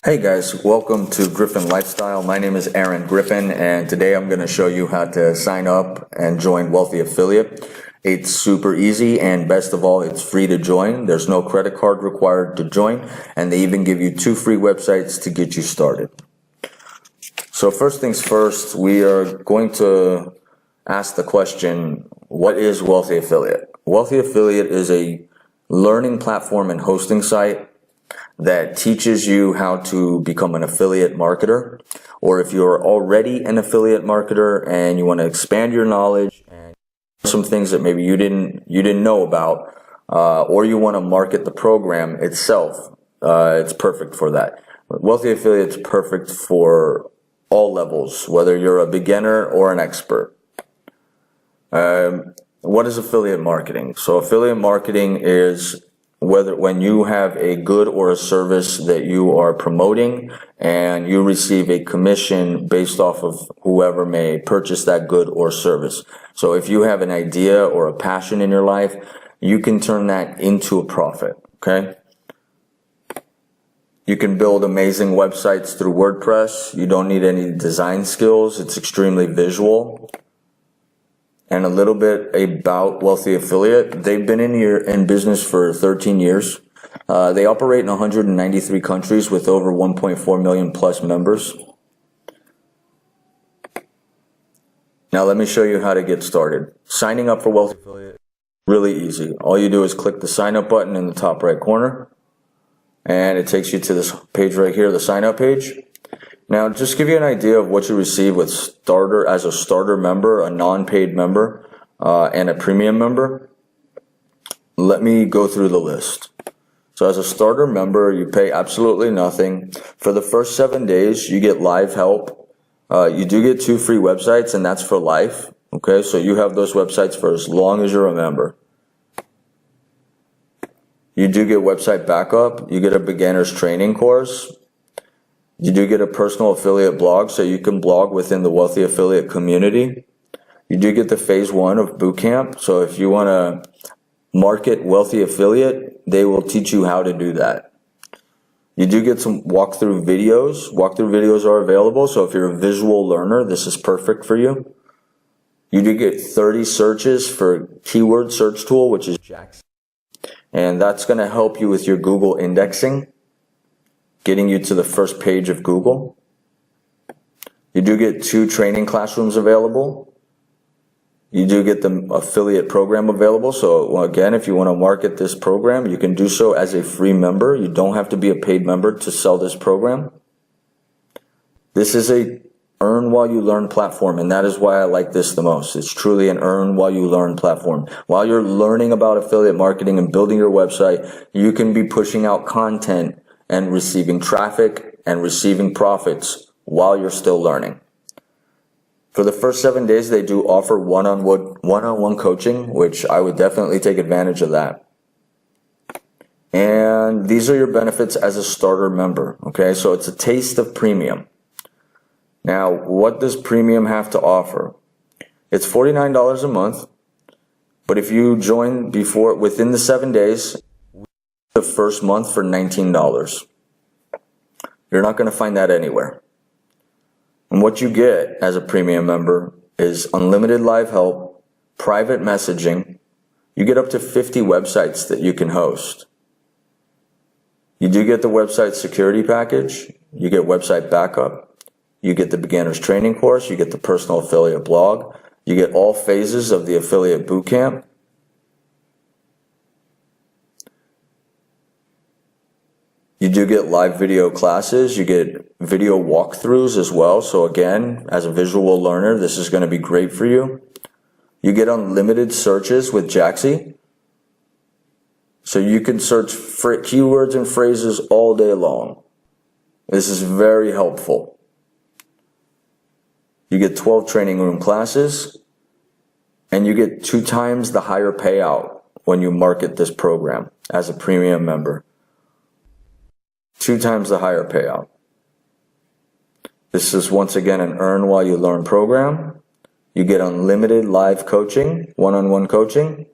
Hey guys, welcome to Griffin Lifestyle. My name is Aaron Griffin, and today I'm going to show you how to sign up and join Wealthy Affiliate. It's super easy, and best of all, it's free to join. There's no credit card required to join, and they even give you 2 free websites to get you started. So first things first, we are going to ask the question, what is Wealthy Affiliate? Wealthy Affiliate is a learning platform and hosting site that teaches you how to become an affiliate marketer, or if you're already an affiliate marketer and you want to expand your knowledge and some things that maybe you didn't know about, or you want to market the program itself, it's perfect for that. Wealthy Affiliate's perfect for all levels, whether you're a beginner or an expert. What is affiliate marketing? So affiliate marketing is when you have a good or a service that you are promoting and you receive a commission based off of whoever may purchase that good or service. So if you have an idea or a passion in your life, you can turn that into a profit, okay? You can build amazing websites through WordPress. You don't need any design skills. It's extremely visual. And a little bit about Wealthy Affiliate. They've been in business for 13 years. They operate in 193 countries with over 1.4 million plus members. Now let me show you how to get started. Signing up for Wealthy Affiliate is really easy. All you do is click the sign up button in the top right corner, and it takes you to this page right here, the sign up page. Now, just give you an idea of what you receive with as a starter member, a non-paid member, and a premium member. Let me go through the list. So as a starter member, you pay absolutely nothing. For the first 7 days, you get live help. You do get 2 free websites, and that's for life. Okay, so you have those websites for as long as you're a member. You do get website backup. You get a beginner's training course. You do get a personal affiliate blog, so you can blog within the Wealthy Affiliate community. You do get the phase 1 of bootcamp. So if you want to market Wealthy Affiliate, they will teach you how to do that. You do get some walkthrough videos. Walkthrough videos are available. So if you're a visual learner, this is perfect for you. You do get 30 searches for keyword search tool, which is Jackson. And that's going to help you with your Google indexing, getting you to the first page of Google. You do get 2 training classrooms available. You do get the affiliate program available. So again, if you want to market this program, you can do so as a free member. You don't have to be a paid member to sell this program. This is a earn while you learn platform, and that is why I like this the most. It's truly an earn while you learn platform. While you're learning about affiliate marketing and building your website, you can be pushing out content and receiving traffic and receiving profits while you're still learning. For the first 7 days, they do offer one-on-one coaching, which I would definitely take advantage of that. And these are your benefits as a starter member, okay? So it's a taste of premium. Now, what does premium have to offer? It's $49 a month, but if you join within the 7 days, the first month for $19. You're not going to find that anywhere. And what you get as a premium member is unlimited live help, private messaging. You get up to 50 websites that you can host. You do get the website security package. You get website backup. You get the beginner's training course. You get the personal affiliate blog. You get all phases of the affiliate bootcamp. You do get live video classes. You get video walkthroughs as well. So again, as a visual learner, this is going to be great for you. You get unlimited searches with Jaxi. So you can search for keywords and phrases all day long. This is very helpful. You get 12 training room classes, and you get 2 times the higher payout when you market this program as a premium member. 2 times the higher payout. This is once again an earn while you learn program. You get unlimited live coaching, one-on-one coaching.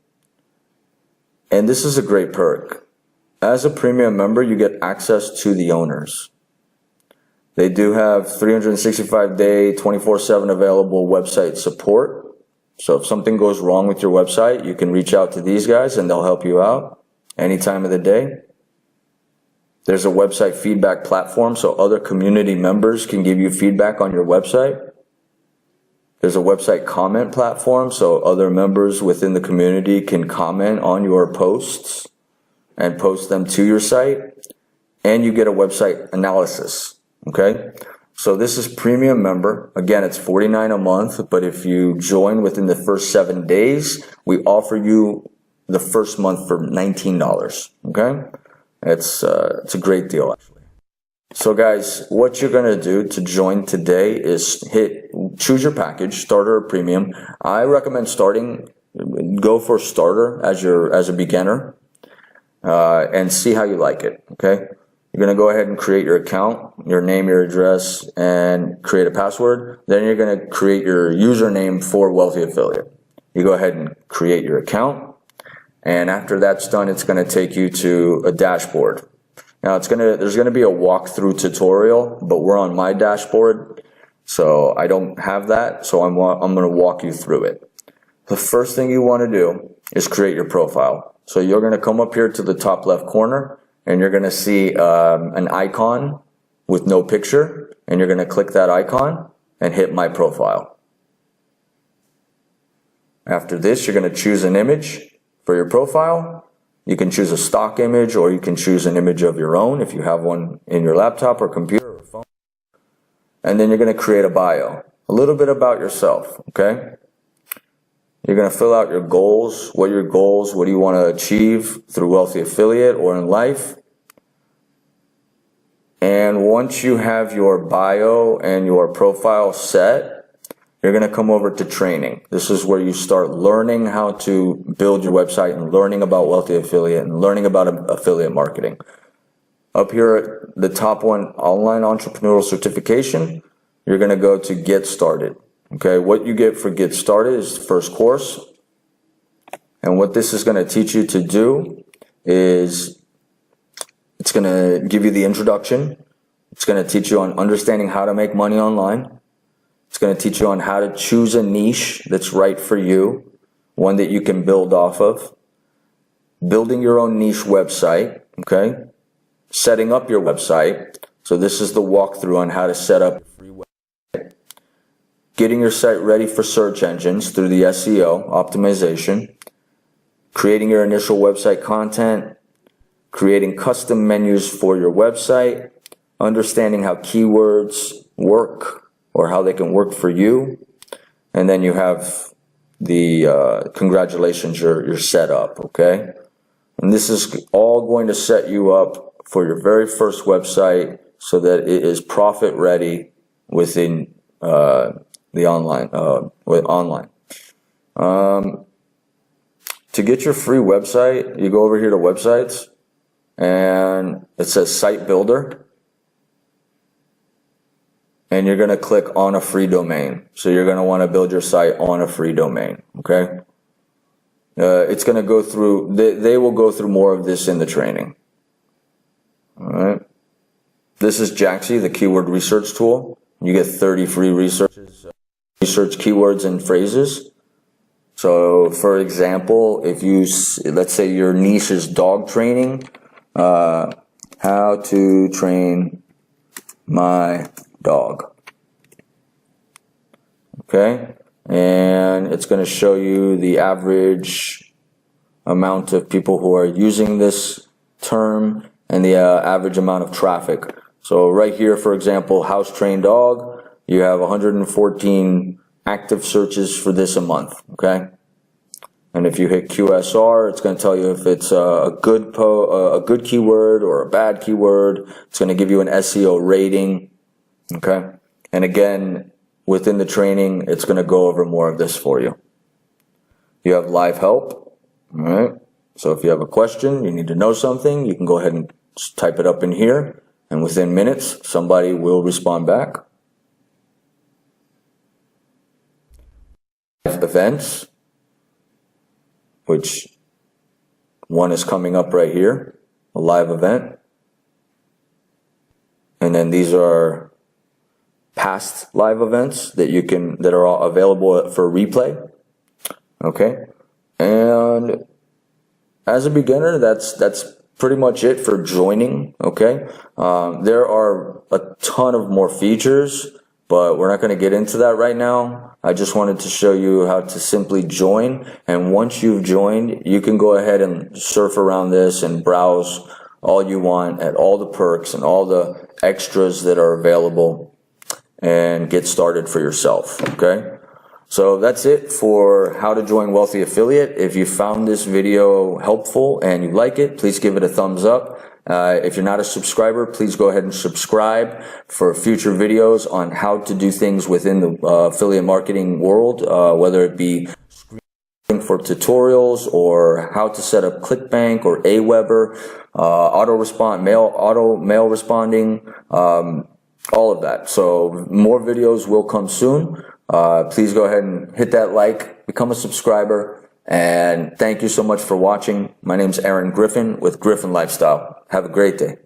And this is a great perk. As a premium member, you get access to the owners. They do have 365-day, 24/7 available website support. So if something goes wrong with your website, you can reach out to these guys and they'll help you out any time of the day. There's a website feedback platform so other community members can give you feedback on your website. There's a website comment platform so other members within the community can comment on your posts and post them to your site. And you get a website analysis, okay? So this is premium member. Again, it's $49 a month, but if you join within the first 7 days, we offer you the first month for $19, okay? It's a great deal, actually. So guys, what you're gonna do to join today is choose your package, starter or premium. I recommend go for starter as a beginner, and see how you like it, okay? You're going to go ahead and create your account, your name, your address, and create a password. Then you're going to create your username for Wealthy Affiliate. You go ahead and create your account. And after that's done, it's going to take you to a dashboard. Now there's going to be a walkthrough tutorial, but we're on my dashboard. So I don't have that. So I'm going to walk you through it. The first thing you want to do is create your profile. So you're going to come up here to the top left corner. And you're going to see an icon with no picture, and you're going to click that icon and hit My Profile. After this, you're going to choose an image for your profile. You can choose a stock image, or you can choose an image of your own if you have one in your laptop or computer or phone. And then you're going to create a bio, a little bit about yourself, okay? You're going to fill out your goals. What do you want to achieve through Wealthy Affiliate or in life? And once you have your bio and your profile set, you're going to come over to training. This is where you start learning how to build your website and learning about Wealthy Affiliate and learning about affiliate marketing. Up here, the top one, Online Entrepreneurial Certification, you're going to go to Get Started. Okay, what you get for Get Started is the first course. And what this is going to teach you to do is it's going to give you the introduction. It's going to teach you on understanding how to make money online. It's going to teach you on how to choose a niche that's right for you, one that you can build off of. Building your own niche website, okay? Setting up your website. So this is the walkthrough on how to set up a free website. Getting your site ready for search engines through the SEO optimization, creating your initial website content, creating custom menus for your website, understanding how keywords work or how they can work for you, and then you have the congratulations, you're set up, okay? And this is all going to set you up for your very first website so that it is profit ready within the online, to get your free website, you go over here to websites and it says Site Builder. And you're going to click on a free domain. So you're going to want to build your site on a free domain, okay? It's going to go through, they will go through more of this in the training. All right. This is Jaxi, the keyword research tool. You get 30 free researches, research keywords and phrases. So for example, if let's say your niche is dog training, how to train my dog. Okay. And it's going to show you the average amount of people who are using this term and the average amount of traffic. So right here, for example, house trained dog, you have 114 active searches for this a month, okay? And if you hit QSR, it's going to tell you if it's a good keyword or a bad keyword. It's going to give you an SEO rating, okay? And again, within the training, it's going to go over more of this for you. You have live help, all right? So if you have a question, you need to know something, you can go ahead and type it up in here, and within minutes, somebody will respond back. Events, which one is coming up right here, a live event. And then these are past live events that are all available for replay. Okay, and as a beginner, that's pretty much it for joining. Okay, there are a ton of more features, but we're not going to get into that right now. I just wanted to show you how to simply join, and once you've joined, you can go ahead and surf around this and browse all you want at all the perks and all the extras that are available and get started for yourself. Okay, so that's it for how to join Wealthy Affiliate. If you found this video helpful and you like it, please give it a thumbs up. If you're not a subscriber, please go ahead and subscribe for future videos on how to do things within the affiliate marketing world, whether it be for tutorials or how to set up ClickBank or Aweber, auto mail responding, all of that. So more videos will come soon. Please go ahead and hit that like, become a subscriber, and thank you so much for watching. My name is Aaron Griffin with Griffin Lifestyle. Have a great day.